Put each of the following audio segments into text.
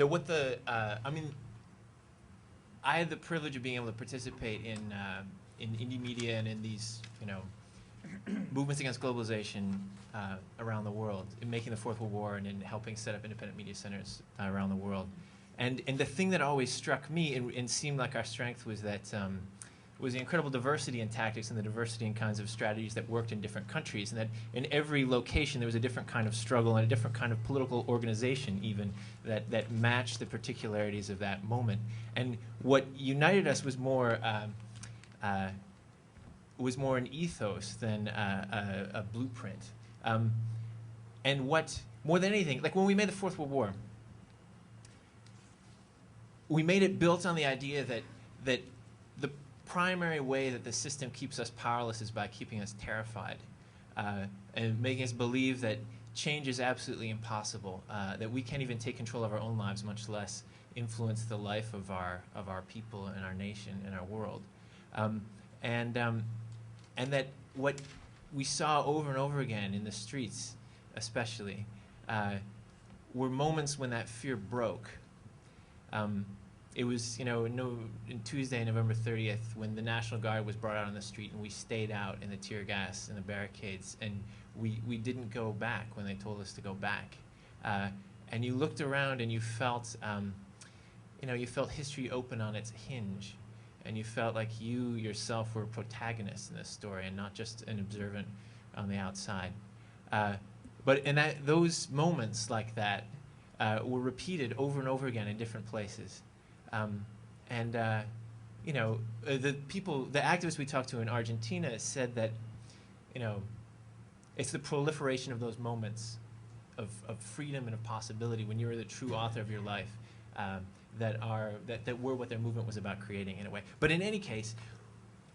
I mean, I had the privilege of being able to participate in indie media and in these, movements against globalization around the world, in making the Fourth World War and in helping set up independent media centers around the world. And the thing that always struck me and seemed like our strength was that was the incredible diversity in tactics and the diversity in kinds of strategies that worked in different countries, and that in every location there was a different kind of struggle and a different kind of political organization even that matched the particularities of that moment. And what united us was more an ethos than a blueprint. And what, more than anything, like when we made the Fourth World War, we made it built on the idea that the primary way that the system keeps us powerless is by keeping us terrified and making us believe that change is absolutely impossible, that we can't even take control of our own lives, much less influence the life of our people and our nation and our world. And that what we saw over and over again in the streets, especially, were moments when that fear broke. It was, in Tuesday, November 30th, when the National Guard was brought out on the street and we stayed out in the tear gas and the barricades, and we didn't go back when they told us to go back. And you looked around and you felt, you felt history open on its hinge, and you felt like you yourself were a protagonist in this story and not just an observant on the outside. But those moments like that were repeated over and over again in different places. The activists we talked to in Argentina said that, it's the proliferation of those moments of freedom and of possibility when you're the true author of your life that were what their movement was about creating in a way. But in any case,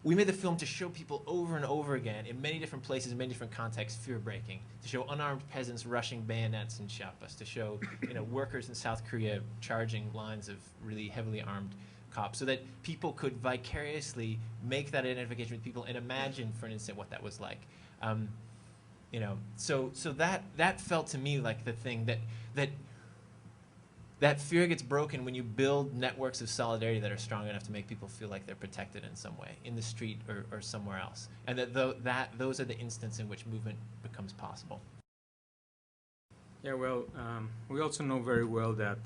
we made the film to show people over and over again in many different places, in many different contexts, fear-breaking, to show unarmed peasants rushing bayonets in Chiapas, to show workers in South Korea charging lines of really heavily armed cops, so that people could vicariously make that identification with people and imagine for an instant what that was like. So that felt to me like the thing that fear gets broken when you build networks of solidarity that are strong enough to make people feel like they're protected in some way, in the street or somewhere else. And those are the instances in which movement becomes possible. Yeah, well, we also know very well that,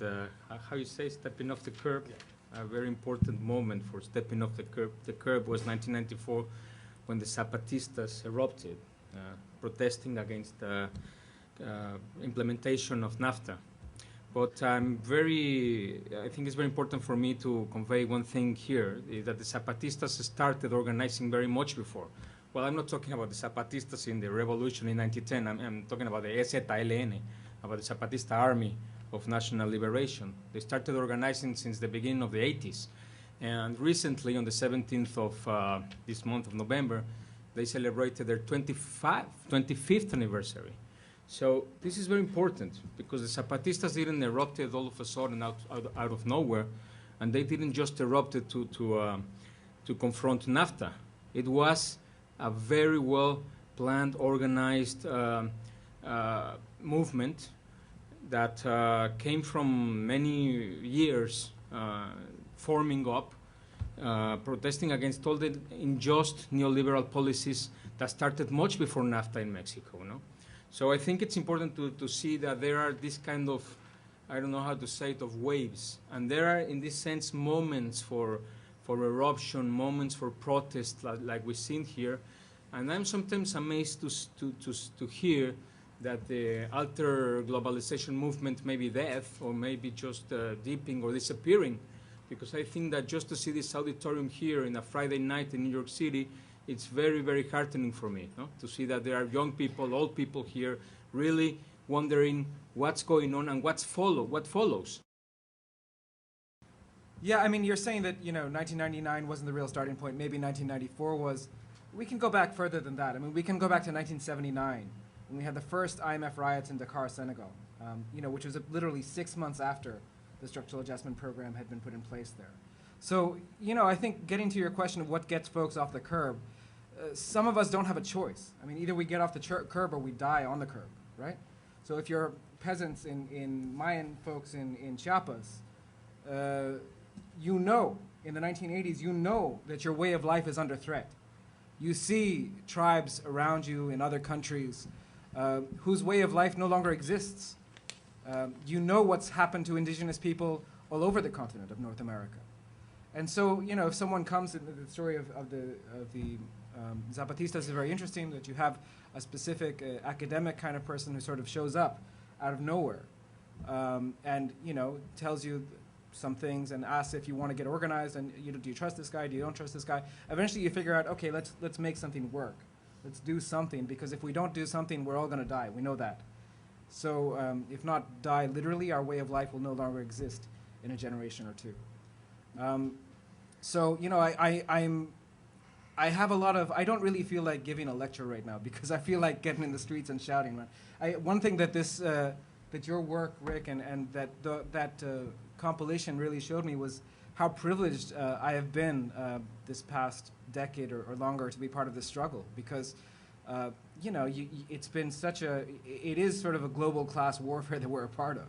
how you say, stepping off the curb, a very important moment for stepping off the curb. The curb was 1994 when the Zapatistas erupted, protesting against the implementation of NAFTA. But I think it's very important for me to convey one thing here, is that the Zapatistas started organizing very much before. Well, I'm not talking about the Zapatistas in the revolution in 1910, I'm talking about the EZLN, about the Zapatista Army of National Liberation. They started organizing since the beginning of the 80s. And recently, on the 17th of this month of November, they celebrated their 25th anniversary. So this is very important, because the Zapatistas didn't erupt all of a sudden out of nowhere, and they didn't just erupt to confront NAFTA. It was a very well planned, organized movement that came from many years forming up, protesting against all the unjust neoliberal policies that started much before NAFTA in Mexico. No? So I think it's important to see that there are this kind of, I don't know how to say it, of waves. And there are, in this sense, moments for eruption, moments for protest, like we've seen here. And I'm sometimes amazed to hear that the alter globalization movement may be dead, or maybe just dipping or disappearing. Because I think that just to see this auditorium here in a Friday night in New York City, it's very, very heartening for me, no? To see that there are young people, old people here, really wondering what's going on and what follows. Yeah, I mean, you're saying that 1999 wasn't the real starting point. Maybe 1994 was. We can go back further than that. I mean, we can go back to 1979 when we had the first IMF riots in Dakar, Senegal, which was literally 6 months after the structural adjustment program had been put in place there. So, I think getting to your question of what gets folks off the curb, some of us don't have a choice. I mean, either we get off the curb or we die on the curb, right? So if you're peasants in Mayan folks in Chiapas, you know, in the 1980s, you know that your way of life is under threat. You see tribes around you in other countries whose way of life no longer exists. You know what's happened to indigenous people all over the continent of North America. And so, you know, if someone comes, in the story of the Zapatistas is very interesting, that you have a specific academic kind of person who sort of shows up out of nowhere and, you know, tells you some things and asks if you want to get organized and, you know, do you trust this guy, do you don't trust this guy? Eventually you figure out, okay, let's make something work. Let's do something, because if we don't do something, we're all going to die. We know that. So if not die literally, our way of life will no longer exist in a generation or two. So, you know, I have a lot of, I don't really feel like giving a lecture right now because I feel like getting in the streets and shouting. One thing that this, that your work, Rick, and that compilation really showed me was how privileged I have been this past decade or longer to be part of this struggle, because you know, it's been such a, it is sort of a global class warfare that we're a part of.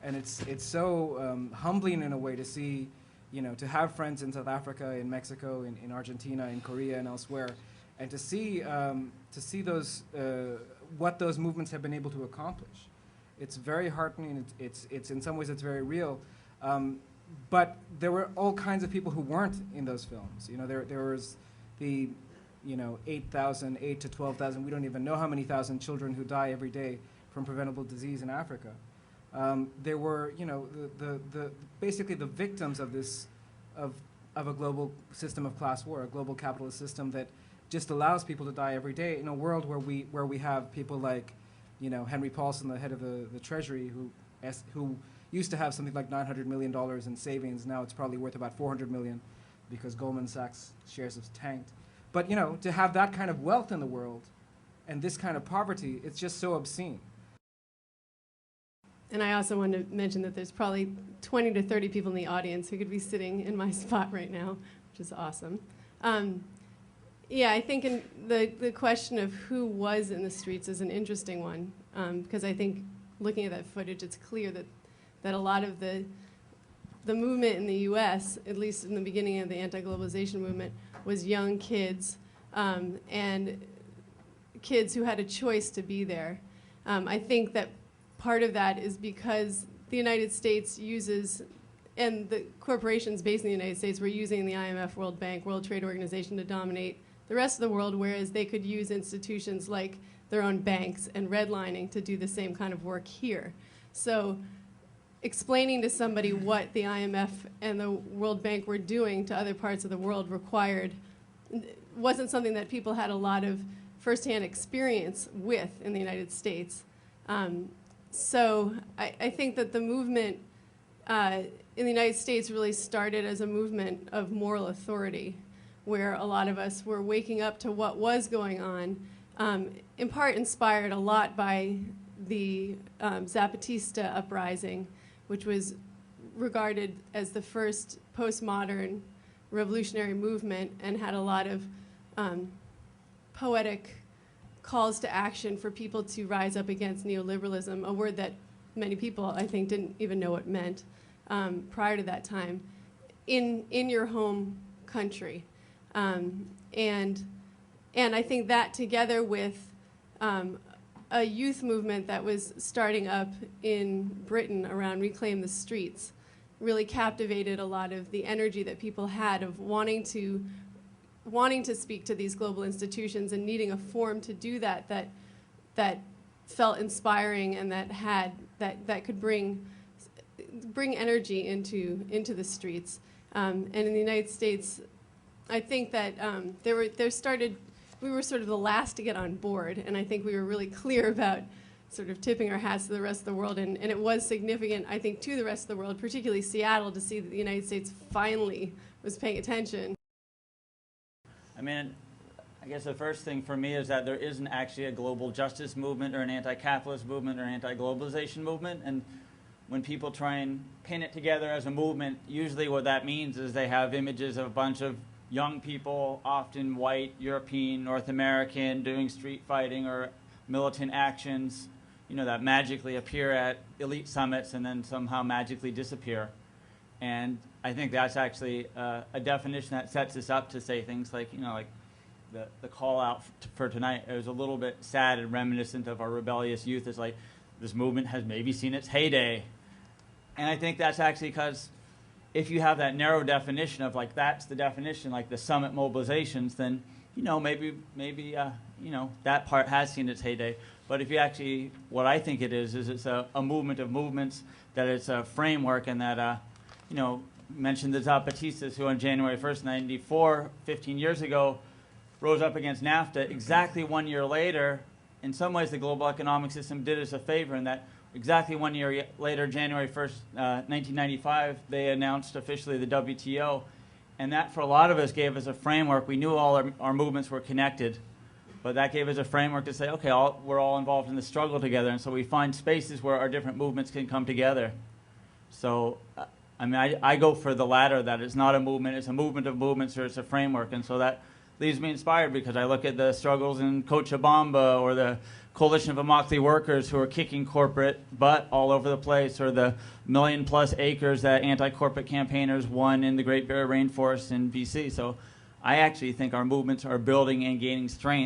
And it's so humbling in a way to see, you know, to have friends in South Africa, in Mexico, in Argentina, in Korea, and elsewhere, and to see those what those movements have been able to accomplish. It's very heartening. It's in some ways it's very real, but there were all kinds of people who weren't in those films. You know, there was the, you know, 8 to 12,000. We don't even know how many thousand children who die every day from preventable disease in Africa. There were, you know, basically the victims of this, of a global system of class war, a global capitalist system that just allows people to die every day in a world where we have people like, you know, Henry Paulson, the head of the Treasury, who used to have something like $900 million in savings. Now it's probably worth about $400 million because Goldman Sachs shares have tanked. But, you know, to have that kind of wealth in the world and this kind of poverty, it's just so obscene. And I also want to mention that there's probably 20 to 30 people in the audience who could be sitting in my spot right now, which is awesome. Yeah, I think the question of who was in the streets is an interesting one, because I think looking at that footage, it's clear that a lot of the movement in the U.S., at least in the beginning of the anti-globalization movement, was young kids and kids who had a choice to be there. I think that part of that is because the United States uses, and the corporations based in the United States were using the IMF, World Bank, World Trade Organization to dominate the rest of the world, whereas they could use institutions like their own banks and redlining to do the same kind of work here. So explaining to somebody what the IMF and the World Bank were doing to other parts of the world wasn't something that people had a lot of firsthand experience with in the United States. So I think that the movement in the United States really started as a movement of moral authority, where a lot of us were waking up to what was going on, in part inspired a lot by the Zapatista uprising, which was regarded as the first postmodern revolutionary movement and had a lot of poetic calls to action for people to rise up against neoliberalism, a word that many people, I think, didn't even know what it meant prior to that time, in your home country. And I think that together with a youth movement that was starting up in Britain around Reclaim the Streets really captivated a lot of the energy that people had of wanting to speak to these global institutions and needing a forum to do that felt inspiring and that could bring energy into the streets. And in the United States, I think that we were sort of the last to get on board, and I think we were really clear about sort of tipping our hats to the rest of the world, and it was significant, I think, to the rest of the world, particularly Seattle, to see that the United States finally was paying attention. I mean, I guess the first thing for me is that there isn't actually a global justice movement or an anti-capitalist movement or an anti-globalization movement, and when people try and pin it together as a movement, usually what that means is they have images of a bunch of young people, often white, European, North American, doing street fighting or militant actions, that magically appear at elite summits and then somehow magically disappear. And I think that's actually a definition that sets us up to say things like, like the call out for tonight. It was a little bit sad and reminiscent of our rebellious youth. It's like, this movement has maybe seen its heyday. And I think that's actually because if you have that narrow definition of like, that's the definition, like the summit mobilizations, then, maybe that part has seen its heyday. But if you actually, what I think it is it's a movement of movements, that it's a framework, and that, mentioned the Zapatistas who on January 1st, 94, 15 years ago, rose up against NAFTA. Exactly 1 year later, in some ways the global economic system did us a favor in that exactly 1 year later, January 1st, 1995, they announced officially the WTO. And that, for a lot of us, gave us a framework. We knew all our movements were connected, but that gave us a framework to say, okay, we're all involved in the struggle together. And so we find spaces where our different movements can come together. So, I go for the latter, that it's not a movement, it's a movement of movements, or it's a framework. And so that leaves me inspired, because I look at the struggles in Cochabamba, or the coalition of Immokalee workers who are kicking corporate butt all over the place, or the 1 million+ acres that anti-corporate campaigners won in the Great Barrier Rainforest in BC. So I actually think our movements are building and gaining strength.